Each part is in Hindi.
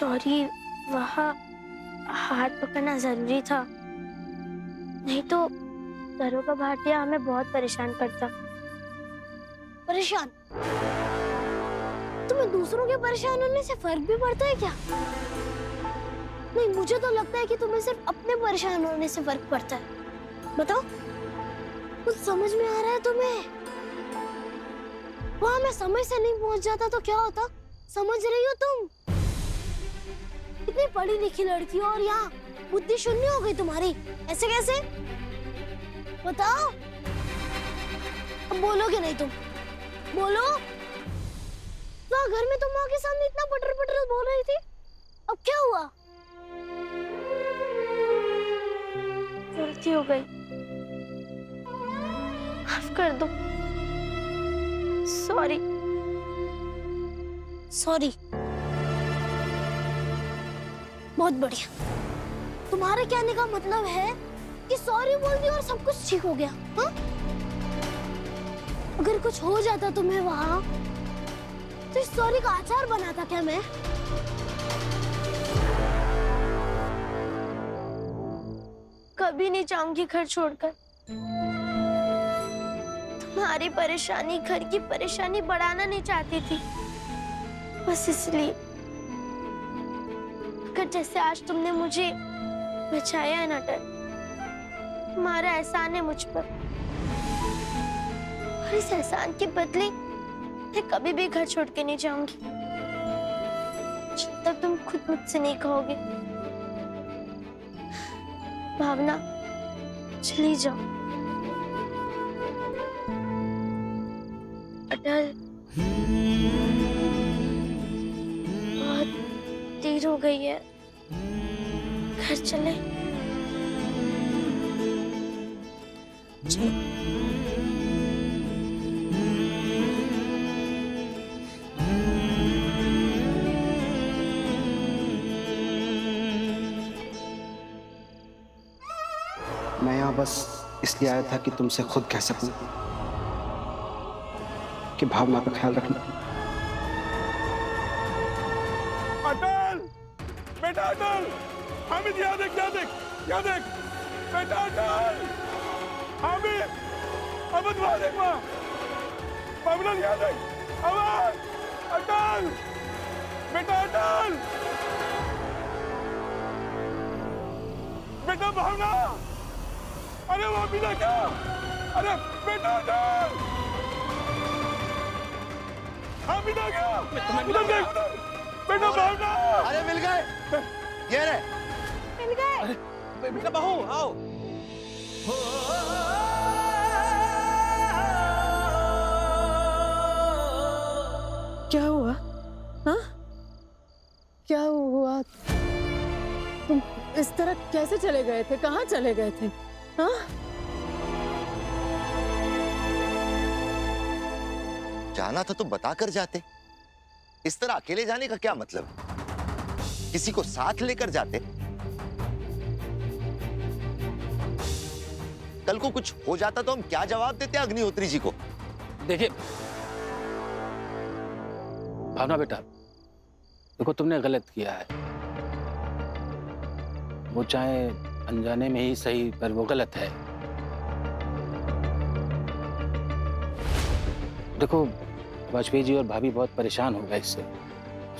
सॉरी, वहाँ हाथ पकड़ना जरूरी था, नहीं तो दरोगा भाटिया हमें बहुत परेशान करता। परेशान? तुम्हें दूसरों के परेशान होने से फर्क भी पड़ता है क्या? नहीं, मुझे तो लगता है कि तुम्हें सिर्फ अपने परेशान होने से फर्क पड़ता है। बताओ, कुछ समझ में आ रहा है तुम्हें? वहां मैं समय से नहीं पहुंच जाता तो क्या होता? समझ रही हो तुम? इतनी पढ़ी लिखी लड़की हो और यहाँ बुद्धि शून्य हो गई तुम्हारी। ऐसे कैसे? बताओ। अब बोलोगे नहीं तुम? बोलो। वहाँ घर में तुम माँ के सामने इतना पटर पटर बोल रही थी, अब क्या हुआ? गलती हो गई, माफ कर दो। सॉरी। सॉरी? बहुत बढ़िया। तुम्हारे कहने का मतलब है कि सॉरी बोल दी और सब कुछ ठीक हो गया, हाँ? अगर कुछ हो जाता तुम्हें वहाँ, तो इस सॉरी का अचार बनाता क्या मैं? कभी नहीं जाऊंगी घर छोड़कर। तुम्हारी परेशानी, घर की परेशानी बढ़ाना नहीं चाहती थी, बस इसलिए। अगर जैसे आज तुमने मुझे बचाया है नटन, तुम्हारा एहसान है मुझ पर, और इस एहसान के बदले मैं कभी भी घर छोड़ के नहीं जाऊंगी, जब तक तुम खुद मुझसे नहीं कहोगे। भावना, चली जाओ। अटल, बहुत देर हो गई है, घर चले। चलो। मैं यहाँ बस इसलिए आया था कि तुमसे खुद कह सकूं कि भावना का ख्याल रखना। अटल, बेटा अटल, हामिद यहाँ देख, यहाँ देख, यहाँ देख, बेटा अटल, हामिद, अमित वहाँ देख, वहाँ, भावना यहाँ देख, अमर, अटल, बेटा अटल, बेटा भावना, अरे वो बिना क्या, अरे बेटा अटल, हामिद आ गया, उधर देख, उधर, बेटा भावना, अरे मिल गए, ये रे, मिल गए। अरे बेटा बहू आओ। क्या हुआ? हाँ? क्या हुआ? तुम इस तरह कैसे चले गए थे? कहाँ चले गए थे? हाँ? जाना था तो बता कर जाते। इस तरह अकेले जाने का क्या मतलब? किसी को साथ लेकर जाते। कल को कुछ हो जाता तो हम क्या जवाब देते अग्निहोत्री जी को? देखिए भावना बेटा, देखो तुमने गलत किया है। वो चाहे अनजाने में ही सही, पर वो गलत है। देखो वाजपेयी जी और भाभी बहुत परेशान हो गए इससे।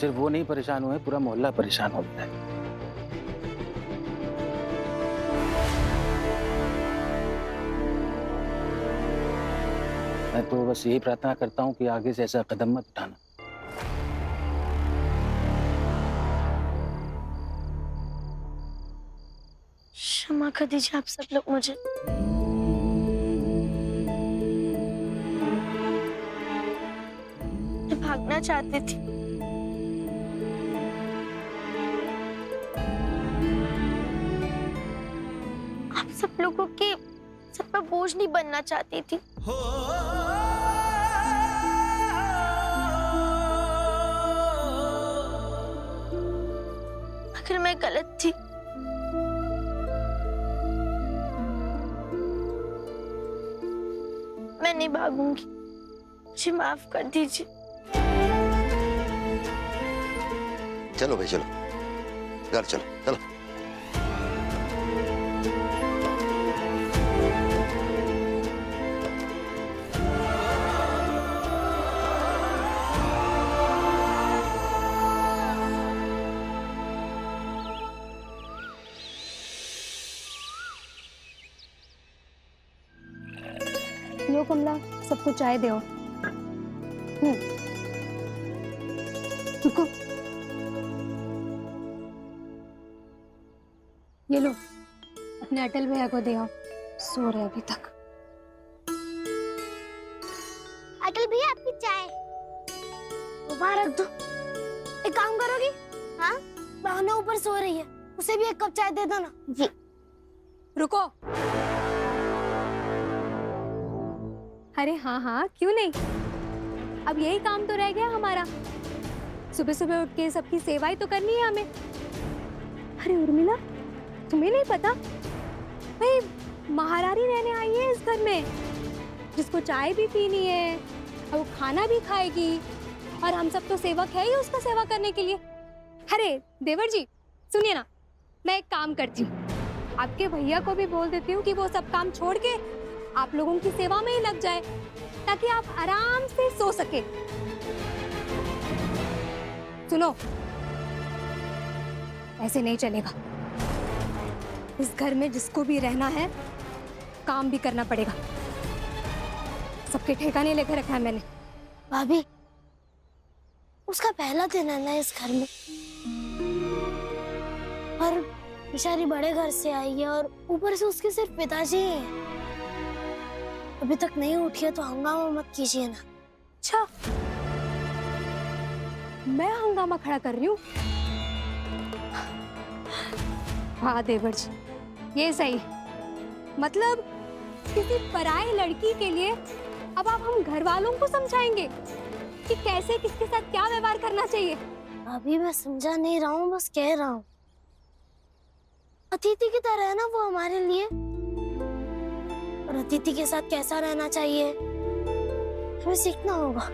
सिर्फ वो नहीं परेशान हुए, पूरा मोहल्ला परेशान हो गया है। मैं तो बस यही प्रार्थना करता हूँ कि आगे से ऐसा कदम मत उठाना। क्षमा कर दीजिए आप सब लोग मुझे। मैं भागना चाहती थी, आप सब लोगों के सब पर बोझ नहीं बनना चाहती थी। अगर मैं गलत थी, मैं नहीं भागूंगी, मुझे माफ कर दीजिए। चलो भाई चलो। घर चलो चलो। लो कमला, सबको चाय दो। रुको, ये लो, अपने अटल भैया को दे आओ, सो रहे अभी तक। अटल भैया आपकी चाय। वहाँ रख दो। एक काम करोगी? हाँ, बहना ऊपर सो रही है, उसे भी एक कप चाय दे दो ना। जी। रुको, अरे हाँ हाँ, क्यों नहीं, अब यही काम तो रह गया हमारा। सुबह सुबह उठ के सबकी सेवाई तो करनी है हमें। अरे उर्मिला, तुम्हें नहीं पता, भाई महारानी रहने आई है इस घर में, जिसको चाय भी पीनी है और वो खाना भी खाएगी, और हम सब तो सेवक है ही उसका सेवा करने के लिए। अरे देवर जी सुनिए ना, मैं एक काम करती हूँ, आपके भैया को भी बोल देती हूँ कि वो सब काम छोड़ के आप लोगों की सेवा में ही लग जाए, ताकि आप आराम से सो सके। सुनो, ऐसे नहीं चलेगा। इस घर में जिसको भी रहना है काम भी करना पड़ेगा। सबके ठिकाने लेकर रखा है मैंने। भाभी, उसका पहला दिन है ना इस घर में, और बेचारी बड़े घर से आई है, और ऊपर से उसके सिर्फ पिताजी हैं। अभी तक नहीं उठी है तो हंगामा मत कीजिए ना। अच्छा, मैं हंगामा खड़ा कर रही हूँ? हाँ देवर जी, ये सही। मतलब किसी पराई लड़की के लिए अब आप हम घर वालों को समझाएंगे कि कैसे किसके साथ क्या व्यवहार करना चाहिए। अभी मैं समझा नहीं रहा हूँ, बस कह रहा हूँ। अतिथि की तरह है ना वो हमारे लिए, और अतिथि के साथ कैसा रहना चाहिए हमें सीखना होगा।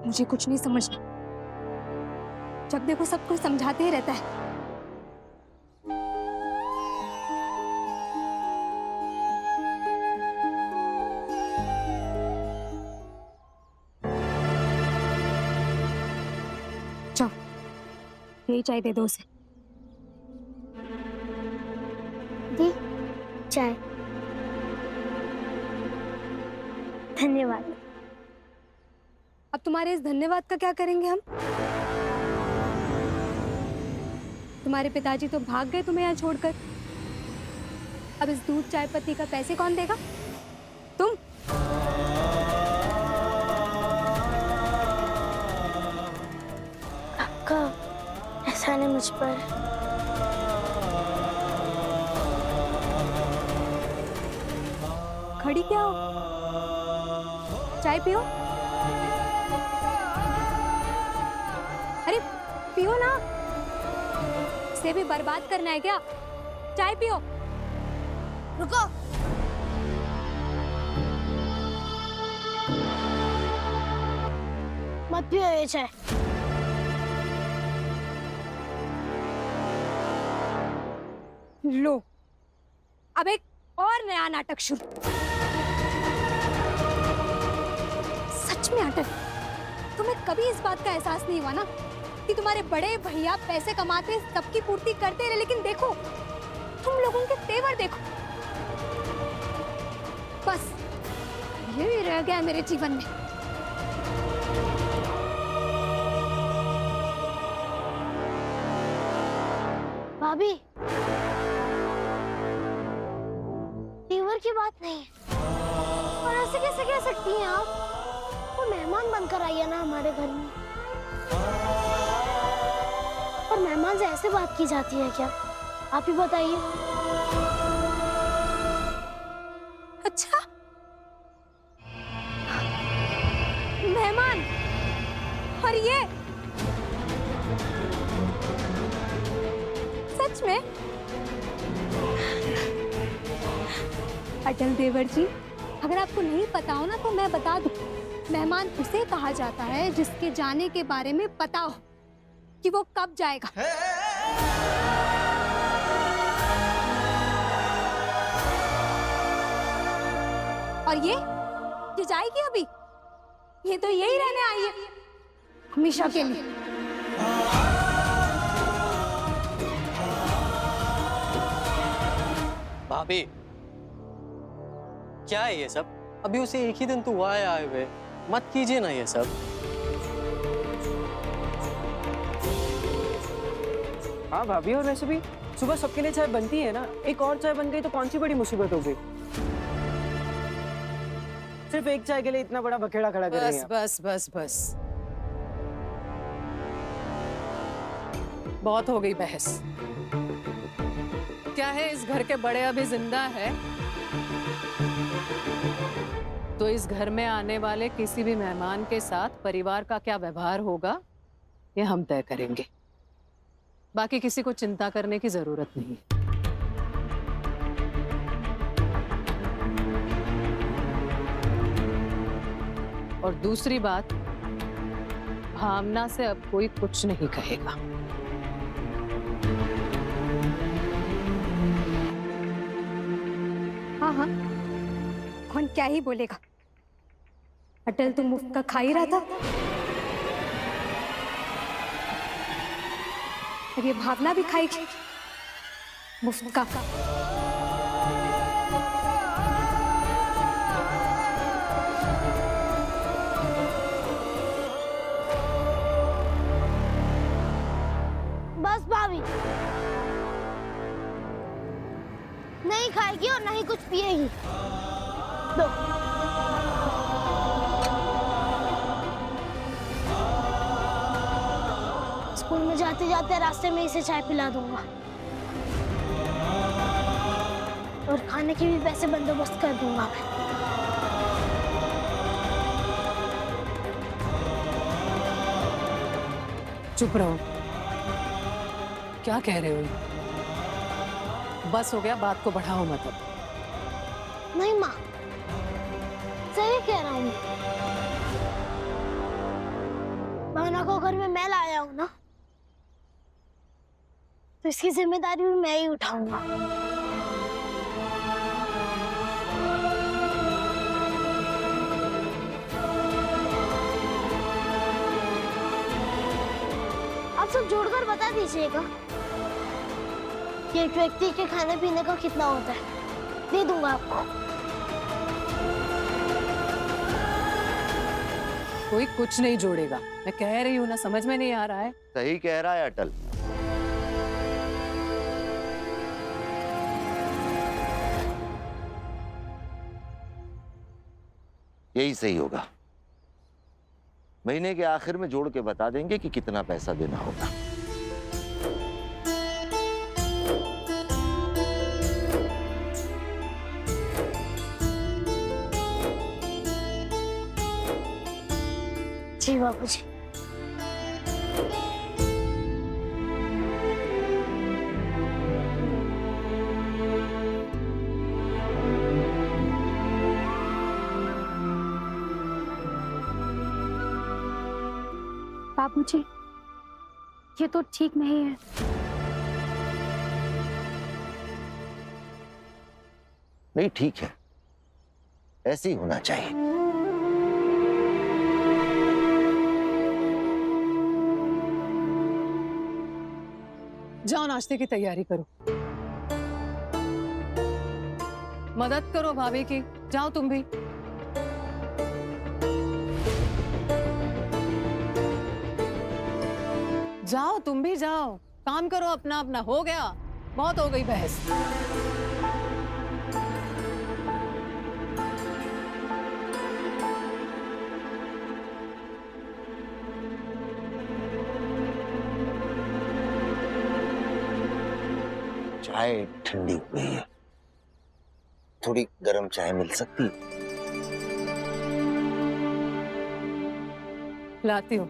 मुझे कुछ नहीं समझना, जब देखो सब कुछ समझाते ही रहता है। चलो, यही चाय दे दो उसे। दी चाय। धन्यवाद। अब तुम्हारे इस धन्यवाद का क्या करेंगे हम? तुम्हारे पिताजी तो भाग गए तुम्हें यहाँ छोड़कर। अब इस दूध चाय पत्ती का पैसे कौन देगा? तुम। आपका एहसान है मुझ पर। खड़ी क्या हो? चाय पियो। अरे पियो ना, इसे भी बर्बाद करना है क्या? चाय पियो। रुको, मत पियो ये चाय। लो, अब एक और नया नाटक शुरू। सच में अटल, तुम्हें कभी इस बात का एहसास नहीं हुआ ना कि तुम्हारे बड़े भैया पैसे कमाते सबकी पूर्ति करते रहे, लेकिन देखो तुम लोगों के तेवर देखो। बस ये रह गया मेरे जीवन में। भाभी, तेवर की बात नहीं है, और ऐसे कैसे कह सकती हैं आप? वो मेहमान बनकर आई है ना हमारे घर में, और मेहमान से ऐसे बात की जाती है क्या? आप ही बताइए। अच्छा, मेहमान, और ये सच में अटल देवर जी, अगर आपको नहीं पता हो ना तो मैं बता दूं। मेहमान उसे कहा जाता है जिसके जाने के बारे में पता हो कि वो कब जाएगा। और ये जाएगी अभी? ये तो यही रहने आई है हमेशा के लिए। भाभी, क्या है ये सब? अभी उसे एक ही दिन तो हुआ है आए हुए, मत कीजिए ना ये सब। हाँ भाभी, और वैसे भी सुबह सबके लिए चाय बनती है ना, एक और चाय बन गई तो कौन सी बड़ी मुसीबत हो गई। सिर्फ एक चाय के लिए इतना बड़ा बखेड़ा खड़ा कर रही हैं। बस बस बस, बहुत हो गई बहस। क्या है, इस घर के बड़े अभी जिंदा है तो इस घर में आने वाले किसी भी मेहमान के साथ परिवार का क्या व्यवहार होगा ये हम तय करेंगे। बाकी किसी को चिंता करने की जरूरत नहीं। और दूसरी बात, भावना से अब कोई कुछ नहीं कहेगा। हाँ हाँ, कौन क्या ही बोलेगा। अटल तो मुफ्त का खा ही रहा था, और ये भावना भी खाएगी मुफ्त का। बस भाभी, नहीं खाएगी और नहीं कुछ पिएगी। दो। स्कूल में जाते जाते रास्ते में इसे चाय पिला दूंगा और खाने के भी पैसे बंदोबस्त कर दूंगा मैं। चुप रहो, क्या कह रहे हो? बस हो गया, बात को बढ़ाओ मत अब। नहीं माँ, सही कह रहा हूँ। भावना को घर में मैं लाया हूँ ना, तो इसकी जिम्मेदारी भी मैं ही उठाऊंगा। आप सब जोड़कर बता दीजिएगा कि एक व्यक्ति के खाने पीने का कितना होता है। दे दूंगा आपको। कोई कुछ नहीं जोड़ेगा, मैं कह रही हूँ ना, समझ में नहीं आ रहा है? सही कह रहा है अटल। यही सही होगा। महीने के आखिर में जोड़ के बता देंगे कि कितना पैसा देना होगा। जी बाबूजी। बाबूजी, ये तो ठीक नहीं है। नहीं, ठीक है, ऐसे ही होना चाहिए। जाओ नाश्ते की तैयारी करो, मदद करो भाभी की। जाओ तुम भी। जाओ तुम भी जाओ, काम करो अपना अपना। हो गया, बहुत हो गई बहस। चाय ठंडी हो गई है, थोड़ी गर्म चाय मिल सकती? लाती हूँ।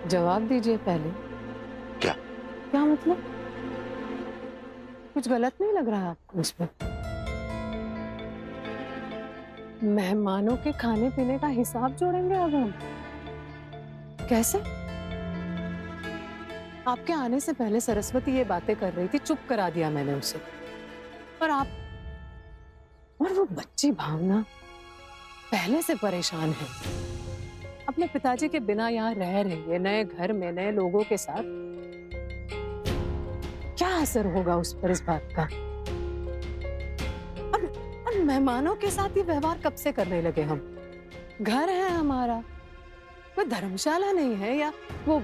जवाब दीजिए पहले। क्या? क्या मतलब? कुछ गलत नहीं लग रहा आपको इसमें? मेहमानों के खाने पीने का हिसाब जोड़ेंगे अब हम? कैसे? आपके आने से पहले सरस्वती ये बातें कर रही थी, चुप करा दिया मैंने उसे। पर आप और वो बच्ची भावना पहले से परेशान है। अपने पिताजी के बिना यहाँ रह रही है, नए घर में नए लोगों के साथ। क्या असर होगा उस पर इस बात का? और मेहमानों के साथ ये व्यवहार कब से करने लगे हम? घर है हमारा, कोई धर्मशाला नहीं है, या वो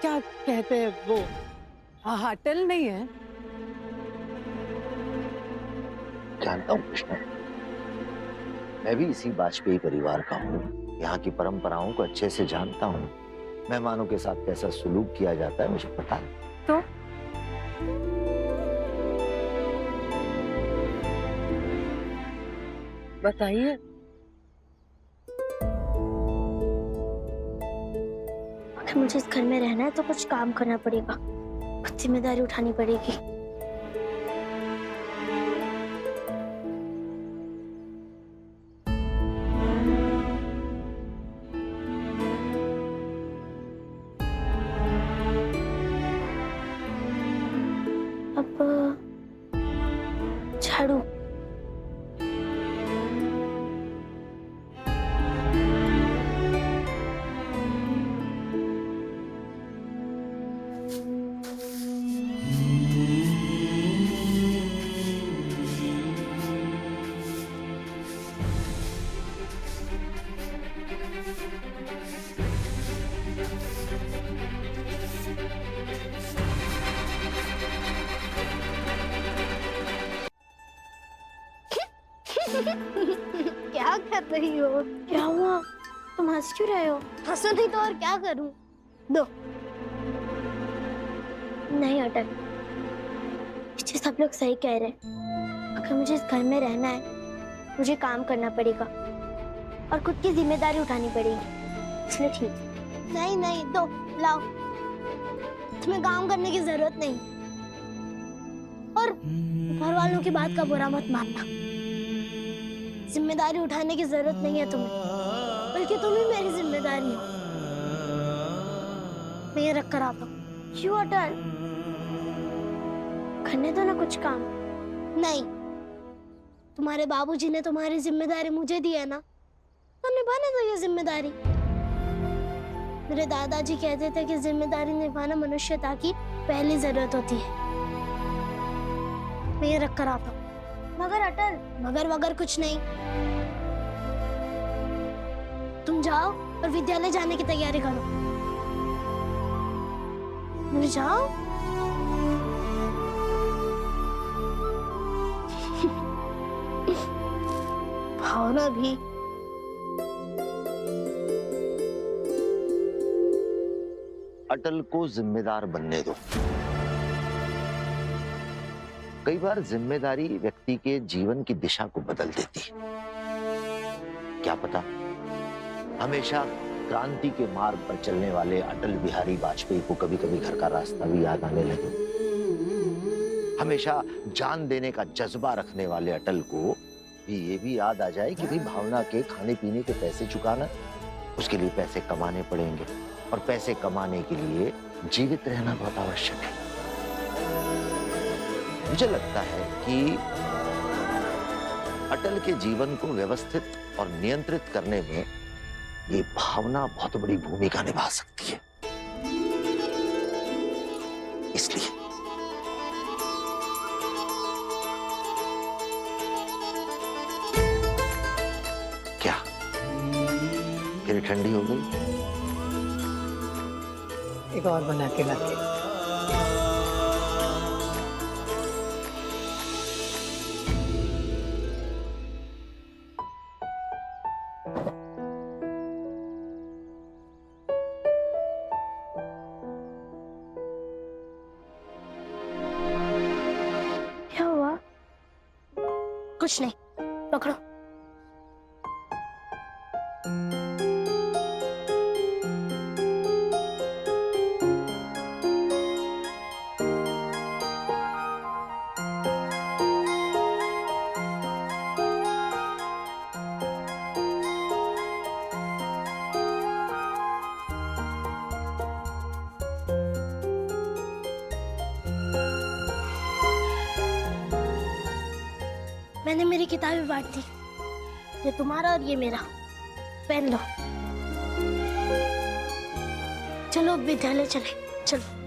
क्या कहते हैं वो होटल नहीं है। जानता हूँ कृष्णा, मैं भी इसी वाजपेयी परिवार का हूँ, यहाँ की परंपराओं को अच्छे से जानता हूँ। मेहमानों के साथ कैसा सुलूक किया जाता है मुझे पता है। तो बताइए। अगर मुझे इस घर में रहना है तो कुछ काम करना पड़ेगा, कुछ जिम्मेदारी उठानी पड़ेगी। अब झाड़ू, क्या कर रही हो? क्या हुआ? तुम हंस क्यों रहे हो? हंसो नहीं तो और क्या करूं? दो। नहीं अटल, पीछे सब लोग सही कह रहे हैं। अगर मुझे इस घर में रहना है, मुझे काम करना पड़ेगा और खुद की जिम्मेदारी उठानी पड़ेगी, इसलिए ठीक है। नहीं नहीं, दो लाओ। तुम्हें काम करने की जरूरत नहीं, और घर वालों की बात का बुरा मत मानना। जिम्मेदारी उठाने की जरूरत नहीं है तुम्हें, बल्कि तुम ही मेरी जिम्मेदारी हो। मैं ये रख कर आता हूँ। क्यों अटल? करने दो ना कुछ काम। नहीं, तुम्हारे बाबूजी ने तुम्हारी जिम्मेदारी मुझे दी है ना, तो निभाने दो ये जिम्मेदारी। मेरे दादाजी कहते थे कि जिम्मेदारी निभाना मनुष्यता की पहली जरूरत होती है। मैं ये रख कर आता हूँ। मगर अटल, मगर वगर कुछ नहीं। तुम जाओ और विद्यालय जाने की तैयारी करो। जाओ। भावना भी। अटल को जिम्मेदार बनने दो। कई बार जिम्मेदारी व्यक्ति के जीवन की दिशा को बदल देती है। क्या पता, हमेशा क्रांति के मार्ग पर चलने वाले अटल बिहारी वाजपेयी को कभी कभी घर का रास्ता भी याद आने लगे। हमेशा जान देने का जज्बा रखने वाले अटल को भी ये भी याद आ जाए कि भाई भावना के खाने पीने के पैसे चुकाना, उसके लिए पैसे कमाने पड़ेंगे, और पैसे कमाने के लिए जीवित रहना बहुत आवश्यक है। मुझे लगता है कि अटल के जीवन को व्यवस्थित और नियंत्रित करने में ये भावना बहुत बड़ी भूमिका निभा सकती है। इसलिए क्या फिर ठंडी हो गई? एक और बना के लाते। कुछ नहीं, पकड़ो। मैंने मेरी किताबें बांट दी, ये तुम्हारा और ये मेरा। पहन लो। चलो अब विद्यालय चले, चलो।